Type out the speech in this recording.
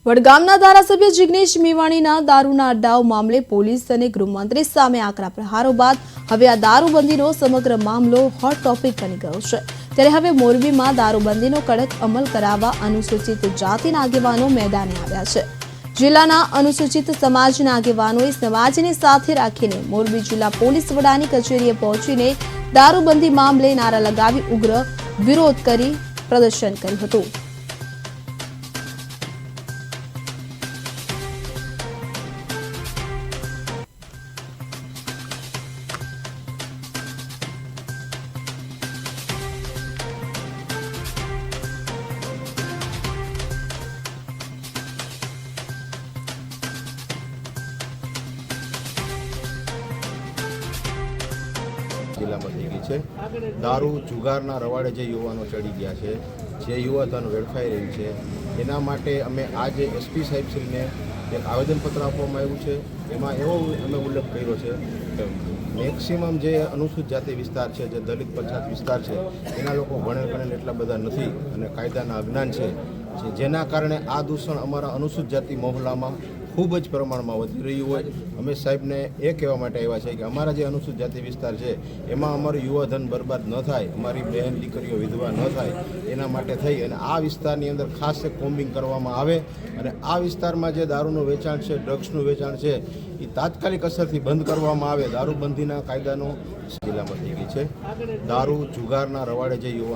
વડગામના ધારાસભ્ય જિગ્નેશ મેવાણીના દારૂના અડ્ડાઓ મામલે પોલીસ અને ગૃહમંત્રી સામે આકરા પ્રહારો બાદ હવે આ દારૂબંધીનો સમગ્ર મામલો હોટ ટોપિક બની ગયો છે। ત્યારે હવે મોરબીમાં દારૂબંધીનો કડક અમલ કરાવવા અનુસૂચિત જાતિના આગેવાનો મેદાને આવ્યા છે। જિલ્લાના અનુસૂચિત સમાજના આગેવાનોએ સમાજને સાથે રાખીને મોરબી જિલ્લા પોલીસ વડાની કચેરીએ પહોંચીને દારૂબંધી મામલે નારા લગાવી ઉગ્ર વિરોધ કરી પ્રદર્શન કર્યું હતું। જિલ્લામાં થઈ ગઈ છે। દારૂ જુગારના રવાડે જે યુવાનો ચડી ગયા છે, જે યુવાધન વેડફાઈ રહ્યું છે, એના માટે અમે આજે એસપી સાહેબશ્રીને એક આવેદનપત્ર આપવામાં આવ્યું છે। એમાં એવો અમે ઉલ્લેખ કર્યો છે કે મેક્સિમમ જે અનુસૂચિત જાતિ વિસ્તાર છે, જે દલિત પછાત વિસ્તાર છે, એના લોકો ભણેલ એટલા બધા નથી અને કાયદાના અજ્ઞાન છે, જેના કારણે આ દૂષણ અમારા અનુસૂચિત જાતિ મહોલ્લામાં ખૂબ જ પ્રમાણમાં વધી રહ્યું હોય। અમે સાહેબને એ કહેવા માટે આવ્યા છે કે અમારા જે અનુસૂચિત જાતિ વિસ્તાર છે એમાં અમારું યુવાધન બરબાદ ન થાય, અમારી બહેન દીકરીઓ વિધવા ન થાય, એના માટે થઈ અને આ વિસ્તારની અંદર ખાસ એક કોમ્બિંગ કરવામાં આવે અને આ વિસ્તારમાં જે દારૂનું વેચાણ છે, ડ્રગ્સનું વેચાણ છે, એ તાત્કાલિક અસરથી બંધ કરવામાં આવે। દારૂબંધીના કાયદાનો જિલ્લામાં થઈ ગઈ છે। દારૂ જુગારના રવાડે જે યુવાનો